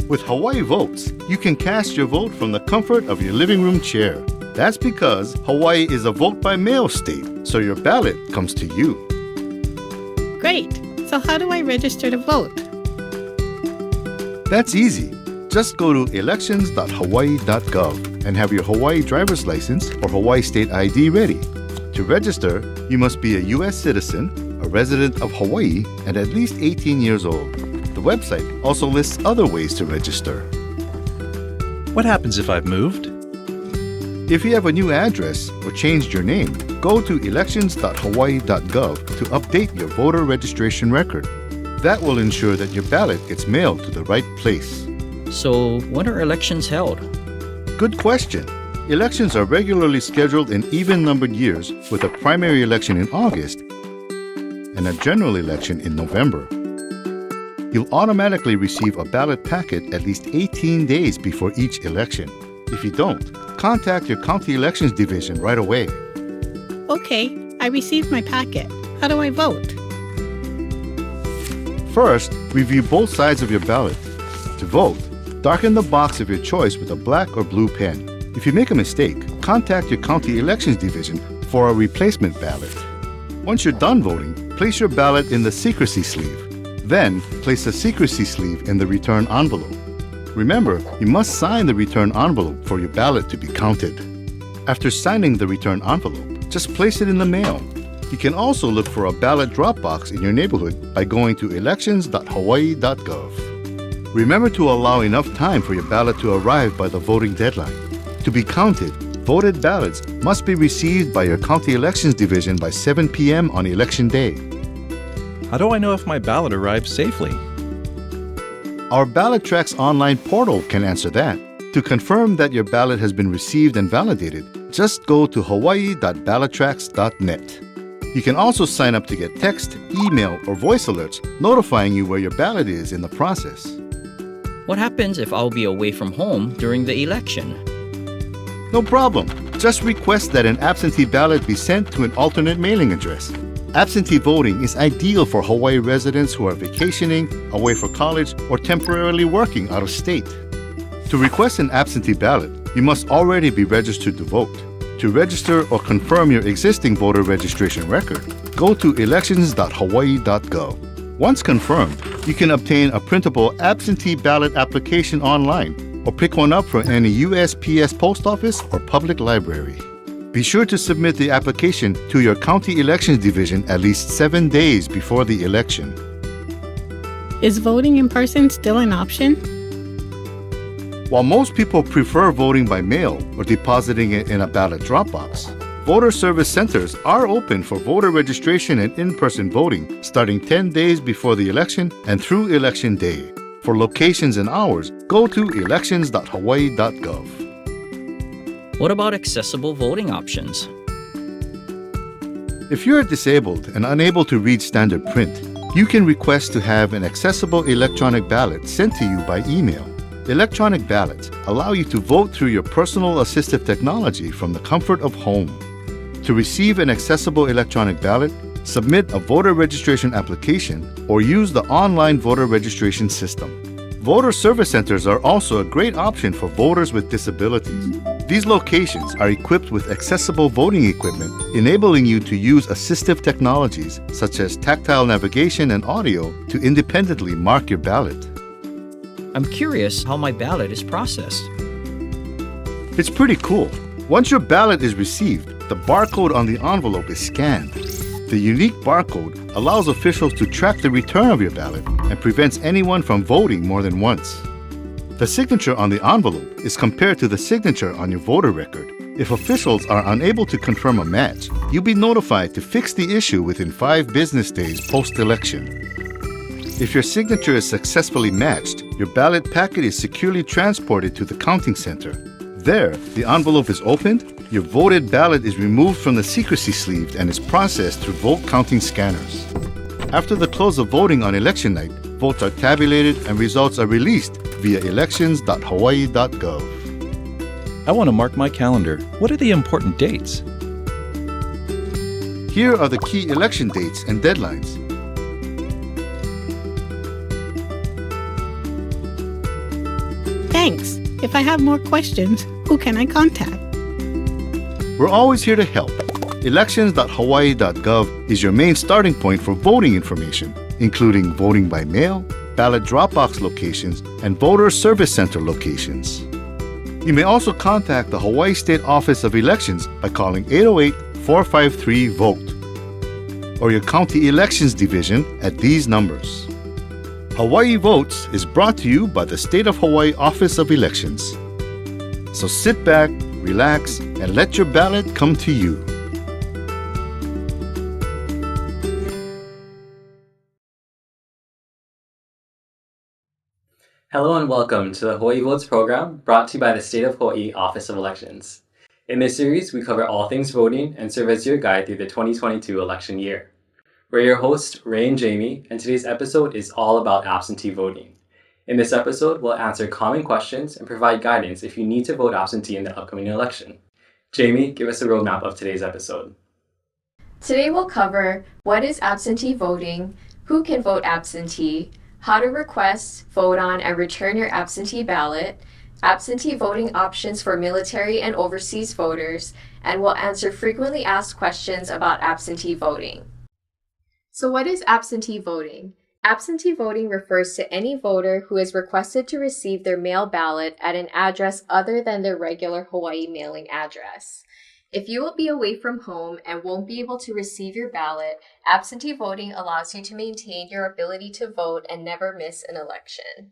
With Hawaii Votes, you can cast your vote from the comfort of your living room chair. That's because Hawaii is a vote-by-mail state, so your ballot comes to you. Great! So how do I register to vote? That's easy. Just go to elections.hawaii.gov and have your Hawaii driver's license or Hawaii state ID ready. To register, you must be a U.S. citizen, a resident of Hawaii, and at least 18 years old. The website also lists other ways to register. What happens if I've moved? If you have a new address or changed your name, go to elections.hawaii.gov to update your voter registration record. That will ensure that your ballot gets mailed to the right place. So, when are elections held? Good question. Elections are regularly scheduled in even-numbered years with a primary election in August and a general election in November. You'll automatically receive a ballot packet at least 18 days before each election. If you don't, contact your county elections division right away. Okay, I received my packet. How do I vote? First, review both sides of your ballot. To vote, darken the box of your choice with a black or blue pen. If you make a mistake, contact your county elections division for a replacement ballot. Once you're done voting, place your ballot in the secrecy sleeve. Then, place the secrecy sleeve in the return envelope. Remember, you must sign the return envelope for your ballot to be counted. After signing the return envelope, just place it in the mail. You can also look for a ballot drop box in your neighborhood by going to elections.hawaii.gov. Remember to allow enough time for your ballot to arrive by the voting deadline. To be counted, voted ballots must be received by your county elections division by 7 p.m. on election day. How do I know if my ballot arrived safely? Our Ballot Tracks online portal can answer that. To confirm that your ballot has been received and validated, just go to hawaii.ballottracks.net. You can also sign up to get text, email, or voice alerts notifying you where your ballot is in the process. What happens if I'll be away from home during the election? No problem. Just request that an absentee ballot be sent to an alternate mailing address. Absentee voting is ideal for Hawaii residents who are vacationing, away for college, or temporarily working out of state. To request an absentee ballot, you must already be registered to vote. To register or confirm your existing voter registration record, go to elections.hawaii.gov. Once confirmed, you can obtain a printable absentee ballot application online or pick one up from any USPS post office or public library. Be sure to submit the application to your county elections division at least 7 days before the election. Is voting in person still an option? While most people prefer voting by mail or depositing it in a ballot drop box, voter service centers are open for voter registration and in-person voting starting 10 days before the election and through Election Day. For locations and hours, go to elections.hawaii.gov. What about accessible voting options? If you're disabled and unable to read standard print, you can request to have an accessible electronic ballot sent to you by email. Electronic ballots allow you to vote through your personal assistive technology from the comfort of home. To receive an accessible electronic ballot, submit a voter registration application or use the online voter registration system. Voter service centers are also a great option for voters with disabilities. These locations are equipped with accessible voting equipment, enabling you to use assistive technologies such as tactile navigation and audio to independently mark your ballot. I'm curious how my ballot is processed. It's pretty cool. Once your ballot is received, the barcode on the envelope is scanned. The unique barcode allows officials to track the return of your ballot and prevents anyone from voting more than once. The signature on the envelope is compared to the signature on your voter record. If officials are unable to confirm a match, you'll be notified to fix the issue within 5 business days post-election. If your signature is successfully matched, your ballot packet is securely transported to the counting center. There, the envelope is opened, your voted ballot is removed from the secrecy sleeve and is processed through vote counting scanners. After the close of voting on election night, votes are tabulated and results are released via elections.hawaii.gov. I want to mark my calendar. What are the important dates? Here are the key election dates and deadlines. Thanks. If I have more questions, who can I contact? We're always here to help. Elections.hawaii.gov is your main starting point for voting information, including voting by mail, ballot drop-box locations, and voter service center locations. You may also contact the Hawaii State Office of Elections by calling 808-453-VOTE or your county elections division at these numbers. Hawaii Votes is brought to you by the State of Hawaii Office of Elections. So sit back, relax, and let your ballot come to you. Hello and welcome to the Hawaii Votes program brought to you by the State of Hawaii Office of Elections. In this series, we cover all things voting and serve as your guide through the 2022 election year. We're your hosts, Ray and Jamie, and today's episode is all about absentee voting. In this episode, we'll answer common questions and provide guidance if you need to vote absentee in the upcoming election. Jamie, give us a roadmap of today's episode. Today we'll cover what is absentee voting, who can vote absentee, how to request, vote on, and return your absentee ballot, absentee voting options for military and overseas voters, and we'll answer frequently asked questions about absentee voting. So what is absentee voting? Absentee voting refers to any voter who is requested to receive their mail ballot at an address other than their regular Hawaii mailing address. If you will be away from home and won't be able to receive your ballot, absentee voting allows you to maintain your ability to vote and never miss an election.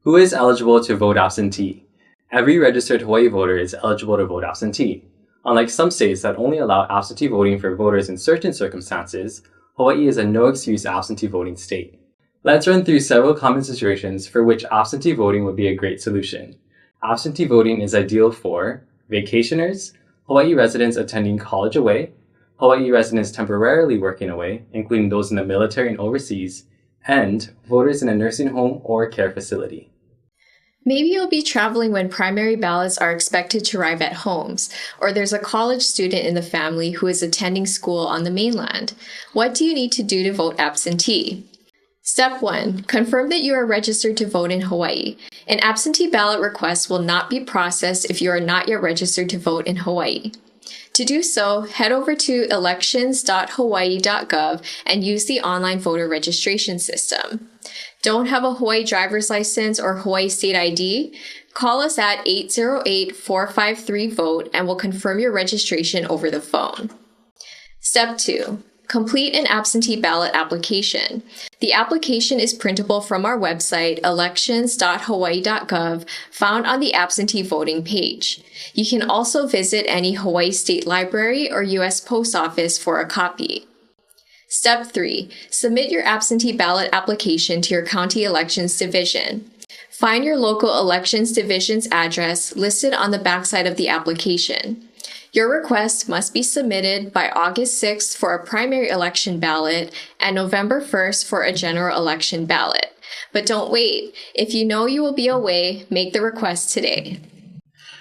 Who is eligible to vote absentee? Every registered Hawaii voter is eligible to vote absentee. Unlike some states that only allow absentee voting for voters in certain circumstances, Hawaii is a no-excuse absentee voting state. Let's run through several common situations for which absentee voting would be a great solution. Absentee voting is ideal for vacationers, Hawaii residents attending college away, Hawaii residents temporarily working away, including those in the military and overseas, and voters in a nursing home or care facility. Maybe you'll be traveling when primary ballots are expected to arrive at homes, or there's a college student in the family who is attending school on the mainland. What do you need to do to vote absentee? Step 1. Confirm that you are registered to vote in Hawaii. An absentee ballot request will not be processed if you are not yet registered to vote in Hawaii. To do so, head over to elections.hawaii.gov and use the online voter registration system. Don't have a Hawaii driver's license or Hawaii state ID? Call us at 808-453-VOTE and we'll confirm your registration over the phone. Step 2. Complete an absentee ballot application. The application is printable from our website, elections.hawaii.gov, found on the absentee voting page. You can also visit any Hawaii State Library or U.S. Post Office for a copy. Step 3. Submit your absentee ballot application to your county elections division. Find your local elections division's address listed on the backside of the application. Your request must be submitted by August 6th for a primary election ballot and November 1st for a general election ballot. But don't wait. If you know you will be away, make the request today.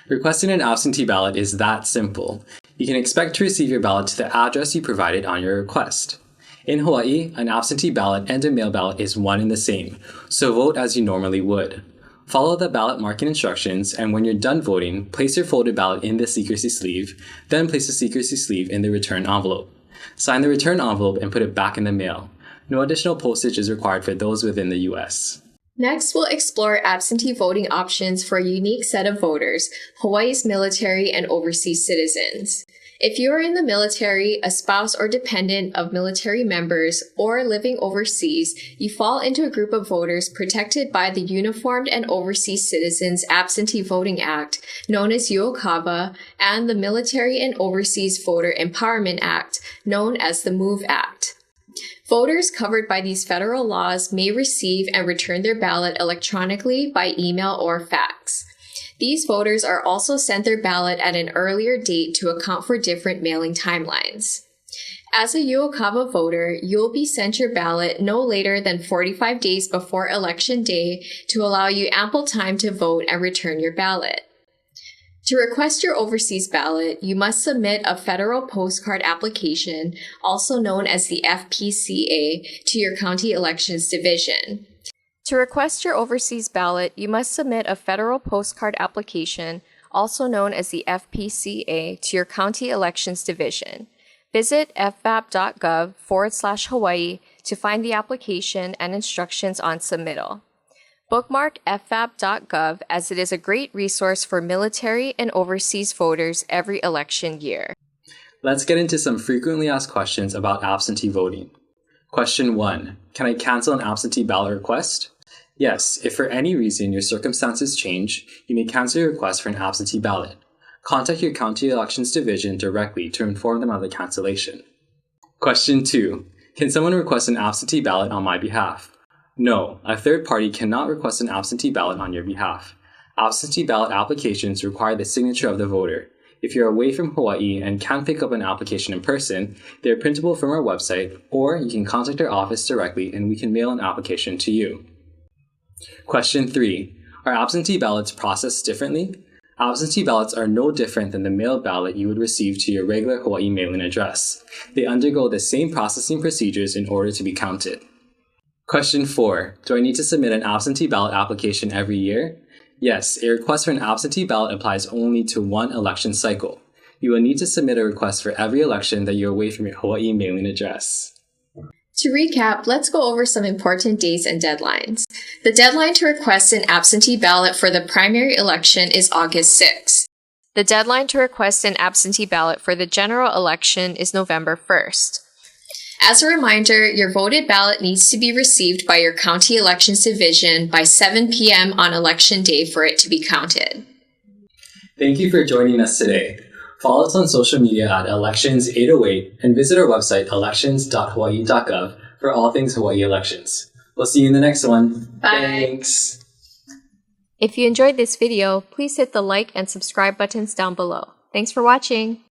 Requesting an absentee ballot is that simple. You can expect to receive your ballot to the address you provided on your request. In Hawaii, an absentee ballot and a mail ballot is one and the same, so vote as you normally would. Follow the ballot marking instructions, and when you're done voting, place your folded ballot in the secrecy sleeve, then place the secrecy sleeve in the return envelope. Sign the return envelope and put it back in the mail. No additional postage is required for those within the U.S. Next, we'll explore absentee voting options for a unique set of voters, Hawaii's military and overseas citizens. If you are in the military, a spouse or dependent of military members, or living overseas, you fall into a group of voters protected by the Uniformed and Overseas Citizens Absentee Voting Act, known as UOCAVA, and the Military and Overseas Voter Empowerment Act, known as the MOVE Act. Voters covered by these federal laws may receive and return their ballot electronically by email or fax. These voters are also sent their ballot at an earlier date to account for different mailing timelines. As a UOCAVA voter, you will be sent your ballot no later than 45 days before Election Day to allow you ample time to vote and return your ballot. To request your overseas ballot, you must submit a federal postcard application, also known as the FPCA, to your county elections division. To request your overseas ballot, you must submit a federal postcard application, also known as the FPCA, to your county elections division. Visit fvap.gov/Hawaii to find the application and instructions on submittal. Bookmark fvap.gov as it is a great resource for military and overseas voters every election year. Let's get into some frequently asked questions about absentee voting. Question 1. Can I cancel an absentee ballot request? Yes, if for any reason your circumstances change, you may cancel your request for an absentee ballot. Contact your county elections division directly to inform them of the cancellation. Question 2. Can someone request an absentee ballot on my behalf? No, a third party cannot request an absentee ballot on your behalf. Absentee ballot applications require the signature of the voter. If you're away from Hawaii and can't pick up an application in person, they are printable from our website, or you can contact our office directly and we can mail an application to you. Question 3. Are absentee ballots processed differently? Absentee ballots are no different than the mail ballot you would receive to your regular Hawaii mailing address. They undergo the same processing procedures in order to be counted. Question 4. Do I need to submit an absentee ballot application every year? Yes, a request for an absentee ballot applies only to one election cycle. You will need to submit a request for every election that you're away from your Hawaii mailing address. To recap, let's go over some important dates and deadlines. The deadline to request an absentee ballot for the primary election is August 6th. The deadline to request an absentee ballot for the general election is November 1st. As a reminder, your voted ballot needs to be received by your county elections division by 7 p.m. on election day for it to be counted. Thank you for joining us today. Follow us on social media at Elections808 and visit our website elections.hawaii.gov for all things Hawaii elections. We'll see you in the next one. Bye. Thanks. If you enjoyed this video, please hit the like and subscribe buttons down below. Thanks for watching.